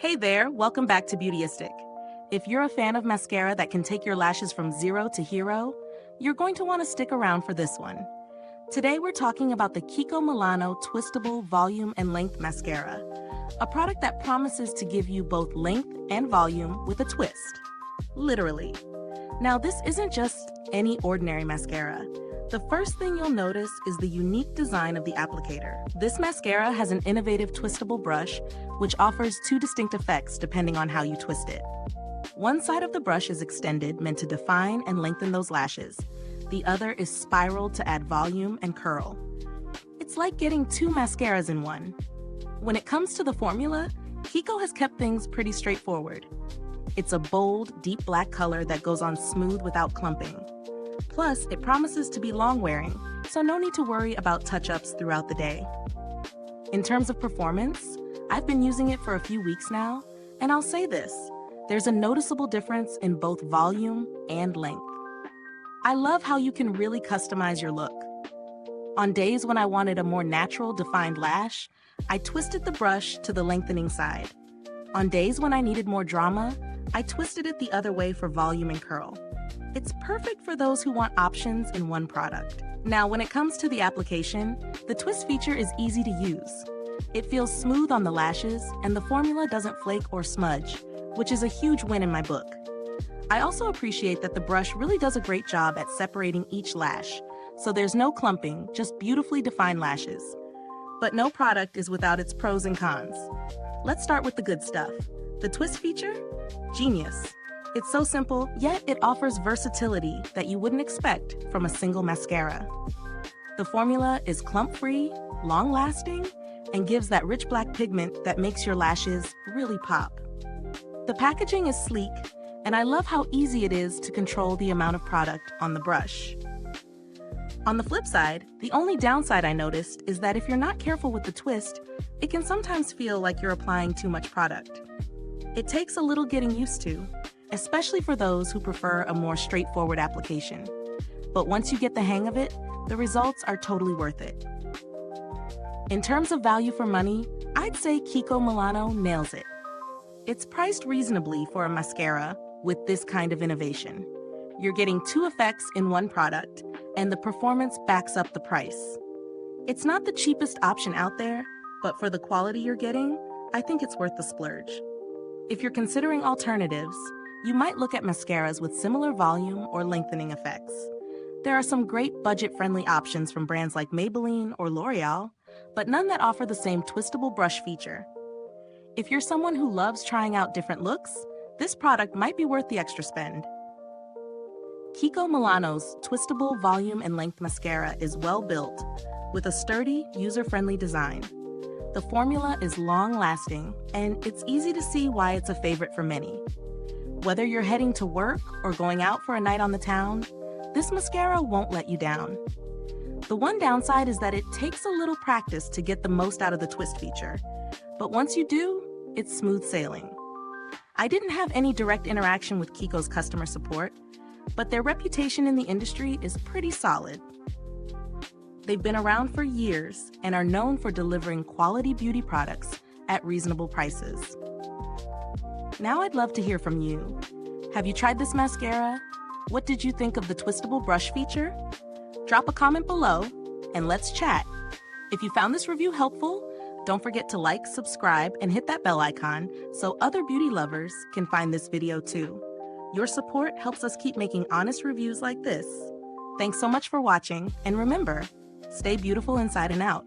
Hey there, welcome back to Beautyistic. If you're a fan of mascara that can take your lashes from zero to hero, you're going to want to stick around for this one. Today we're talking about the KIKO Milano Twistable Volume and Length Mascara, a product that promises to give you both length and volume with a twist. Literally. Now this isn't just any ordinary mascara. The first thing you'll notice is the unique design of the applicator. This mascara has an innovative twistable brush, which offers two distinct effects depending on how you twist it. One side of the brush is extended, meant to define and lengthen those lashes. The other is spiraled to add volume and curl. It's like getting two mascaras in one. When it comes to the formula, KIKO has kept things pretty straightforward. It's a bold, deep black color that goes on smooth without clumping. Plus, it promises to be long-wearing, so no need to worry about touch-ups throughout the day. In terms of performance, I've been using it for a few weeks now, and I'll say this, there's a noticeable difference in both volume and length. I love how you can really customize your look. On days when I wanted a more natural, defined lash, I twisted the brush to the lengthening side. On days when I needed more drama, I twisted it the other way for volume and curl. It's perfect for those who want options in one product. Now, when it comes to the application, the twist feature is easy to use. It feels smooth on the lashes, and the formula doesn't flake or smudge, which is a huge win in my book. I also appreciate that the brush really does a great job at separating each lash, so there's no clumping, just beautifully defined lashes. But no product is without its pros and cons. Let's start with the good stuff. The twist feature? Genius. It's so simple, yet it offers versatility that you wouldn't expect from a single mascara. The formula is clump-free, long-lasting, and gives that rich black pigment that makes your lashes really pop. The packaging is sleek, and I love how easy it is to control the amount of product on the brush. On the flip side, the only downside I noticed is that if you're not careful with the twist, it can sometimes feel like you're applying too much product. It takes a little getting used to, especially for those who prefer a more straightforward application. But once you get the hang of it, the results are totally worth it. In terms of value for money, I'd say KIKO Milano nails it. It's priced reasonably for a mascara with this kind of innovation. You're getting two effects in one product, and the performance backs up the price. It's not the cheapest option out there, but for the quality you're getting, I think it's worth the splurge. If you're considering alternatives, you might look at mascaras with similar volume or lengthening effects. There are some great budget-friendly options from brands like Maybelline or L'Oreal, but none that offer the same twistable brush feature. If you're someone who loves trying out different looks, this product might be worth the extra spend. KIKO Milano's Twistable Volume and Length Mascara is well built, with a sturdy, user-friendly design. The formula is long-lasting, and it's easy to see why it's a favorite for many. Whether you're heading to work or going out for a night on the town, this mascara won't let you down. The one downside is that it takes a little practice to get the most out of the twist feature, but once you do, it's smooth sailing. I didn't have any direct interaction with KIKO's customer support, but their reputation in the industry is pretty solid. They've been around for years and are known for delivering quality beauty products at reasonable prices. Now I'd love to hear from you. Have you tried this mascara? What did you think of the twistable brush feature? Drop a comment below and let's chat. If you found this review helpful, don't forget to like, subscribe, and hit that bell icon so other beauty lovers can find this video too. Your support helps us keep making honest reviews like this. Thanks so much for watching, and remember, stay beautiful inside and out.